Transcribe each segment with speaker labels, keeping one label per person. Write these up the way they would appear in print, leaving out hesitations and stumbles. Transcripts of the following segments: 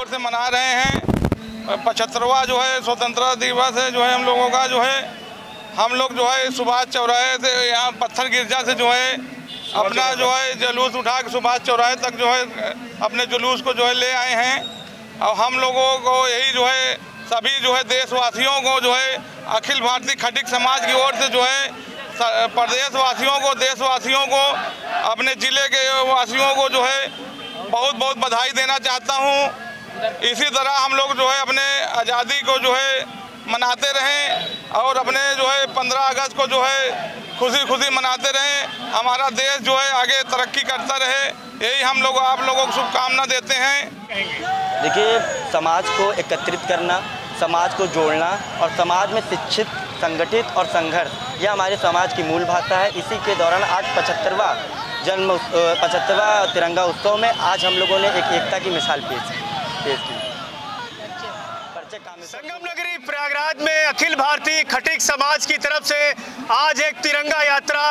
Speaker 1: जोर से मना रहे हैं। 75वां जो है स्वतंत्रता दिवस है जो है हम लोगों का जो है, हम लोग जो है सुभाष चौराहे से यहाँ पत्थर गिरजा से जो है अपना जो है जुलूस उठा के सुभाष चौराहे तक जो है अपने जुलूस को जो है ले आए हैं। और हम लोगों को यही जो है सभी जो है देशवासियों को जो है अखिल भारतीय खटिक समाज की ओर से जो है प्रदेशवासियों को, देशवासियों को, अपने ज़िले के वासियों को जो है बहुत बहुत बधाई देना चाहता हूं। इसी तरह हम लोग जो है अपने आज़ादी को जो है मनाते रहें और अपने जो है 15 अगस्त को जो है खुशी खुशी मनाते रहें। हमारा देश जो है आगे तरक्की करता रहे, यही हम लोग आप लोगों को शुभकामना देते हैं।
Speaker 2: देखिए, समाज को एकत्रित करना, समाज को जोड़ना और समाज में शिक्षित, संगठित और संघर्ष, यह हमारे समाज की मूल भाषा है। इसी के दौरान आज 75वां तिरंगा उत्सव में आज हम लोगों ने एक एकता की मिसाल पेश की।
Speaker 3: संगम नगरी प्रयागराज में अखिल भारतीय खटिक समाज की तरफ से आज एक तिरंगा यात्रा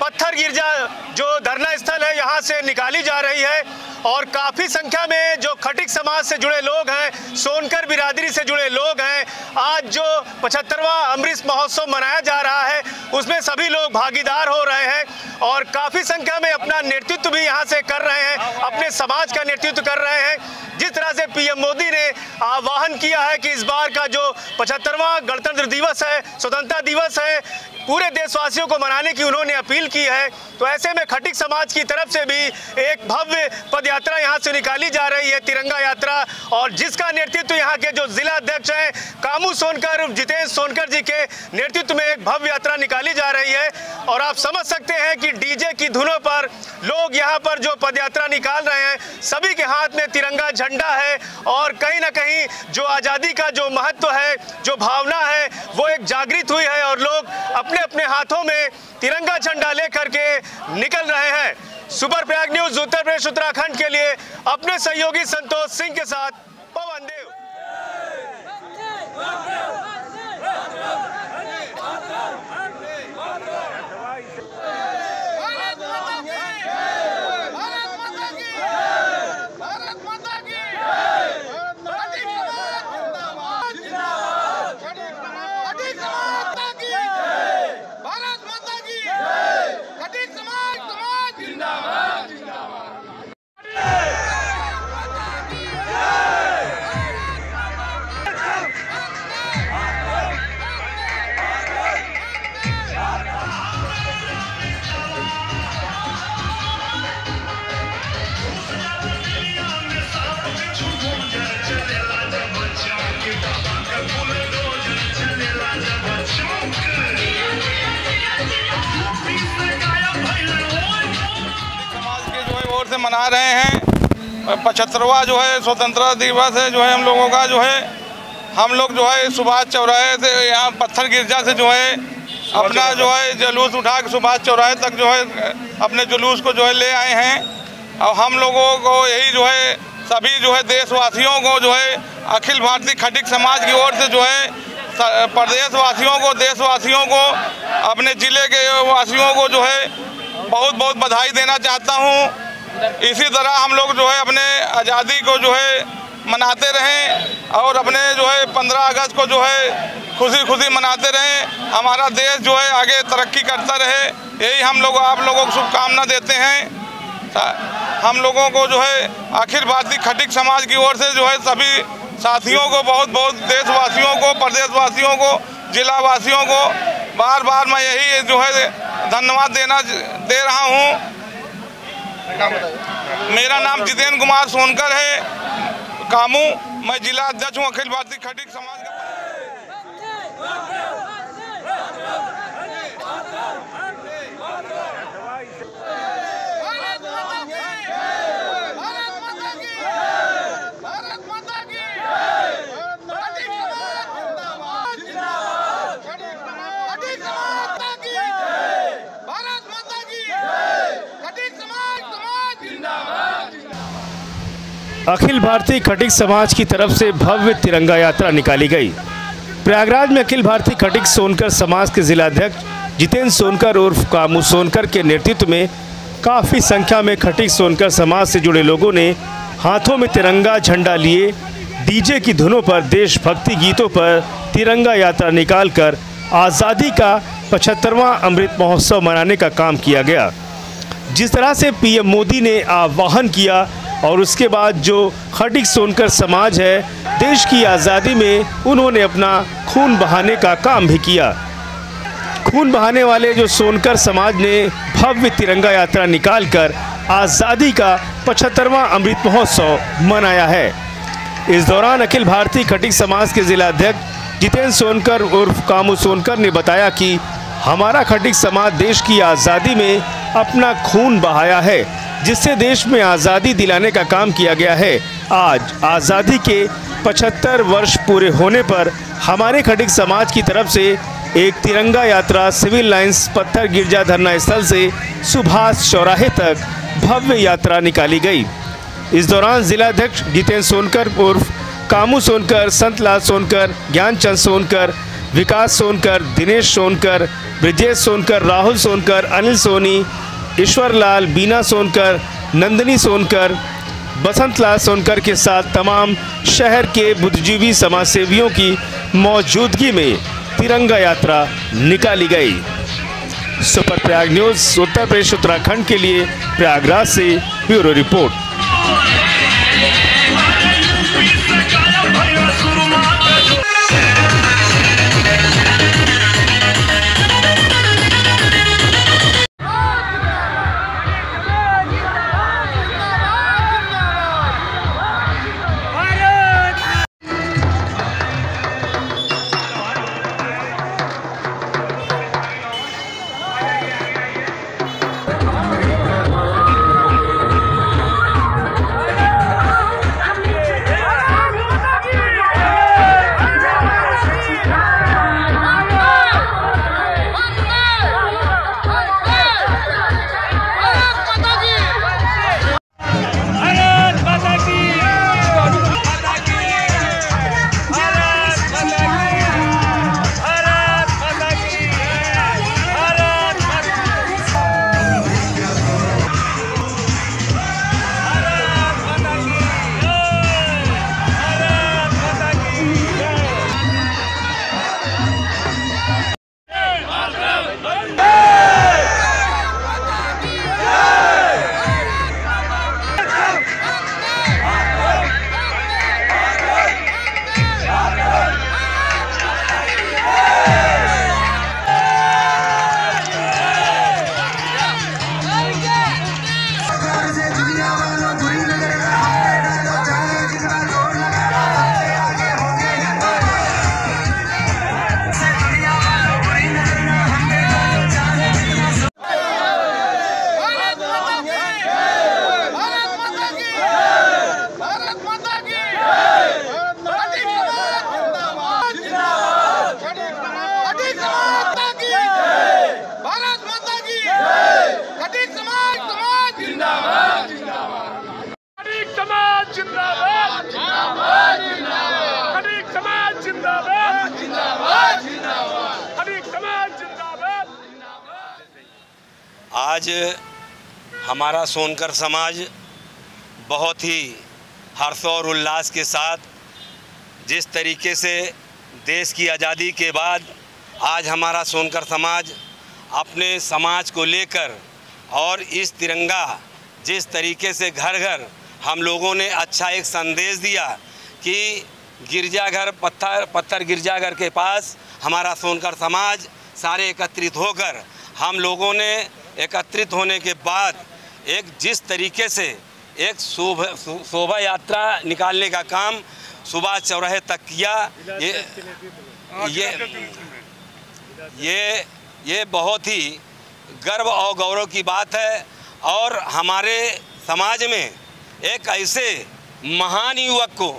Speaker 3: पत्थर गिरजा जो धरना स्थल है यहाँ से निकाली जा रही है और काफ़ी संख्या में जो खटिक समाज से जुड़े लोग हैं, सोनकर बिरादरी से जुड़े लोग हैं, आज जो 75वां अमृत महोत्सव मनाया जा रहा है उसमें सभी लोग भागीदार हो रहे हैं और काफ़ी संख्या में अपना नेतृत्व भी यहाँ से कर रहे हैं, अपने समाज का नेतृत्व कर रहे हैं। जिस तरह से पीएम मोदी ने आह्वान किया है कि इस बार का जो 75वां गणतंत्र दिवस है, स्वतंत्रता दिवस है, पूरे देशवासियों को मनाने की उन्होंने अपील की है, तो ऐसे में खटिक समाज की तरफ से भी एक भव्य पद यात्रा यहाँ से निकाली जा रही है, तिरंगा यात्रा, और जिसका नेतृत्व यहाँ के जो जिला अध्यक्ष हैं कामू सोनकर, जितेंद्र सोनकर जी के नेतृत्व में एक भव्य यात्रा निकाली जा रही है। और आप समझ सकते हैं कि डीजे की धुनों पर लोग यहाँ पर जो पद यात्रा निकाल रहे हैं, सभी के हाथ में तिरंगा झंडा है और कहीं ना कहीं जो आज़ादी का जो महत्व है, जो भावना है, वो एक जागृत हुई है और लोग अपने अपने हाथों में तिरंगा झंडा लेकर के निकल रहे हैं। सुपर प्रयाग न्यूज़ उत्तर प्रदेश उत्तराखंड के लिए अपने सहयोगी संतोष सिंह के साथ पवन देव।
Speaker 1: से मना रहे हैं। 75वां जो है स्वतंत्रता दिवस है जो है हम लोगों का जो है, हम लोग जो है सुभाष चौराहे से यहाँ पत्थर गिरजा से जो है अपना जो है जुलूस उठा के सुभाष चौराहे तक जो है अपने जुलूस को जो है ले आए हैं। और हम लोगों को यही जो है सभी जो है देशवासियों को जो है अखिल भारतीय खटिक समाज की ओर से जो है प्रदेशवासियों को, देशवासियों को, अपने ज़िले के वासियों को जो है बहुत बहुत बधाई देना चाहता हूँ। इसी तरह हम लोग जो है अपने आज़ादी को जो है मनाते रहें और अपने जो है 15 अगस्त को जो है खुशी खुशी मनाते रहें। हमारा देश जो है आगे तरक्की करता रहे, यही हम लोग आप लोगों को शुभकामना देते हैं। हम लोगों को जो है अखिल भारतीय खटिक समाज की ओर से जो है सभी साथियों को बहुत बहुत, देशवासियों को, प्रदेशवासियों को, जिलावासियों को बार बार मैं यही जो है धन्यवाद दे रहा हूँ। मेरा नाम जितेंद्र कुमार सोनकर है, कामू, मैं जिला अध्यक्ष हूँ अखिल भारतीय खटिक समाज का।
Speaker 3: अखिल भारतीय खटिक समाज की तरफ से भव्य तिरंगा यात्रा निकाली गई। प्रयागराज में अखिल भारतीय खटिक सोनकर समाज के जिलाध्यक्ष जितेंद्र सोनकर उर्फ कामू सोनकर के नेतृत्व में काफ़ी संख्या में खटिक सोनकर समाज से जुड़े लोगों ने हाथों में तिरंगा झंडा लिए
Speaker 4: डीजे की धुनों पर देशभक्ति गीतों पर तिरंगा यात्रा निकालकर आज़ादी का 75वां अमृत महोत्सव मनाने का काम किया गया। जिस तरह से पीएम मोदी ने आह्वान किया और उसके बाद जो खटीक सोनकर समाज है, देश की आज़ादी में उन्होंने अपना खून बहाने का काम भी किया। खून बहाने वाले जो सोनकर समाज ने भव्य तिरंगा यात्रा निकालकर आज़ादी का 75वां अमृत महोत्सव मनाया है। इस दौरान अखिल भारतीय खटीक समाज के जिला अध्यक्ष जितेंद्र सोनकर उर्फ कामू सोनकर ने बताया कि हमारा खटीक समाज देश की आज़ादी में अपना खून बहाया है, जिससे देश में आज़ादी दिलाने का काम किया गया है। आज आज़ादी के 75 वर्ष पूरे होने पर हमारे खटीक समाज की तरफ से एक तिरंगा यात्रा सिविल लाइंस पत्थर गिरजा धरना स्थल से सुभाष चौराहे तक भव्य यात्रा निकाली गई। इस दौरान जिला अध्यक्ष जितेंद्र सोनकर उर्फ कामू सोनकर, संतलाल सोनकर, ज्ञानचंद सोनकर, विकास सोनकर, दिनेश सोनकर, ब्रिजेश सोनकर, राहुल सोनकर, अनिल सोनी, ईश्वरलाल, बीना सोनकर, नंदिनी सोनकर, बसंतलाल सोनकर के साथ तमाम शहर के बुद्धिजीवी समाज सेवियों की मौजूदगी में तिरंगा यात्रा निकाली गई। सुपर प्रयाग न्यूज़ उत्तर प्रदेश उत्तराखंड के लिए प्रयागराज से ब्यूरो रिपोर्ट।
Speaker 5: आज हमारा सोनकर समाज बहुत ही हर्ष और उल्लास के साथ जिस तरीके से देश की आज़ादी के बाद आज हमारा सोनकर समाज अपने समाज को लेकर और इस तिरंगा जिस तरीके से घर घर हम लोगों ने अच्छा एक संदेश दिया कि गिरजाघर पत्थर गिरजाघर के पास हमारा सोनकर समाज सारे एकत्रित होकर हम लोगों ने एकत्रित होने के बाद एक जिस तरीके से एक शोभा यात्रा निकालने का काम सुभाष चौराहे तक किया, ये बहुत ही गर्व और गौरव की बात है। और हमारे समाज में एक ऐसे महान युवक को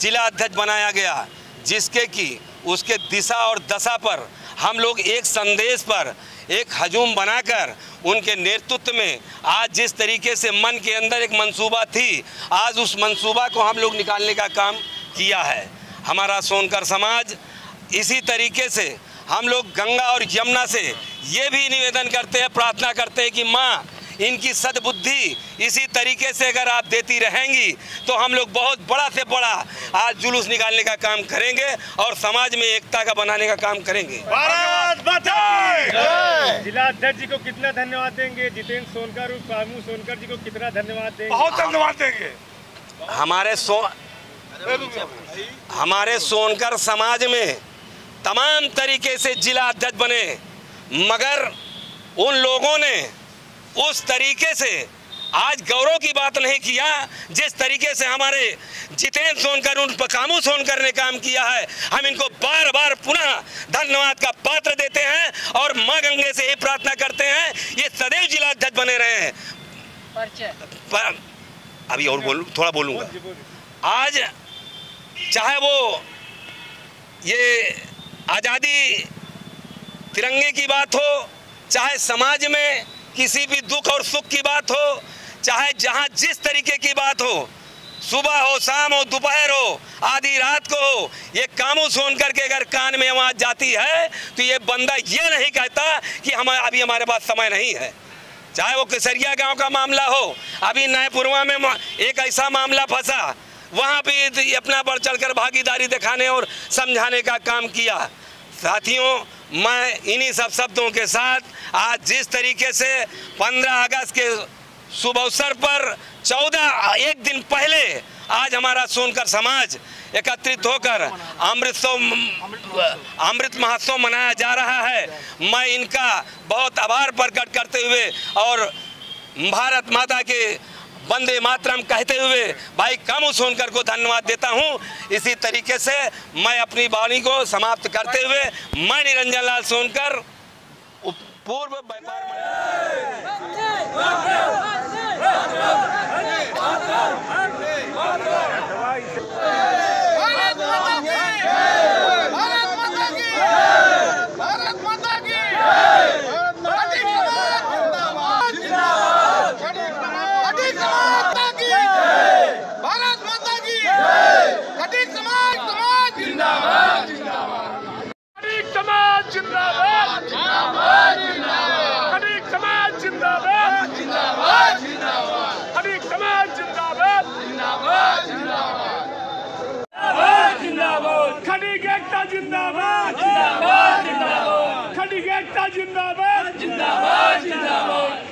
Speaker 5: जिला अध्यक्ष बनाया गया जिसके कि उसके दिशा और दशा पर हम लोग एक संदेश पर एक हजूम बनाकर उनके नेतृत्व में आज जिस तरीके से मन के अंदर एक मंसूबा थी, आज उस मंसूबा को हम लोग निकालने का काम किया है। हमारा सोनकर समाज इसी तरीके से हम लोग गंगा और यमुना से ये भी निवेदन करते हैं, प्रार्थना करते हैं कि माँ इनकी सद्बुद्धि इसी तरीके से अगर आप देती रहेंगी तो हम लोग बहुत बड़ा से बड़ा आज जुलूस निकालने का काम करेंगे और समाज में एकता का बनाने का काम करेंगे।
Speaker 3: भारत माता की जय।
Speaker 4: जिला अध्यक्ष जी को कितना धन्यवाद देंगे? जितेंद्र सोनकर और कामू सोनकर जी को कितना धन्यवाद देंगे?
Speaker 1: बहुत धन्यवाद देंगे।
Speaker 5: हमारे सोनकर समाज में तमाम तरीके से जिला अध्यक्ष बने, मगर उन लोगों ने उस तरीके से आज गौरव की बात नहीं किया जिस तरीके से हमारे जितेंद्र सोनकर उन कामू सोनकर ने काम किया है। हम इनको बार बार पुनः धन्यवाद का पात्र देते हैं और मां गंगे से ये प्रार्थना करते हैं ये सदैव जिला अध्यक्ष बने रहे हैं। अभी और थोड़ा बोलूँगा। आज चाहे वो ये आज़ादी तिरंगे की बात हो, चाहे समाज में किसी भी दुख और सुख की बात हो, चाहे जहाँ जिस तरीके की बात हो, सुबह हो, शाम हो, दोपहर हो, आधी रात को हो, ये कामू सोनकर के अगर कान में आवाज़ जाती है तो ये बंदा ये नहीं कहता कि अभी हमारे पास समय नहीं है। चाहे वो केसरिया गांव का मामला हो, अभी नयपुरवा में एक ऐसा मामला फंसा, वहाँ भी अपना बढ़ चढ़कर भागीदारी दिखाने और समझाने का काम किया। साथियों, मैं इन्हीं सब शब्दों के साथ आज जिस तरीके से 15 अगस्त के शुभ अवसर पर एक दिन पहले आज हमारा सोनकर समाज एकत्रित होकर अमृत महोत्सव मनाया जा रहा है, मैं इनका बहुत आभार प्रकट करते हुए और भारत माता के वंदे मातरम कहते हुए भाई कामू सोनकर को धन्यवाद देता हूं। इसी तरीके से मैं अपनी वाणी को समाप्त करते हुए मैं निरंजन लाल सोनकर पूर्व व्यापार
Speaker 4: खड़ी एकता जिंदाबाद, जिंदाबाद, जिंदाबाद, खड़ी एकता जिंदाबाद, जिंदाबाद, जिंदाबाद।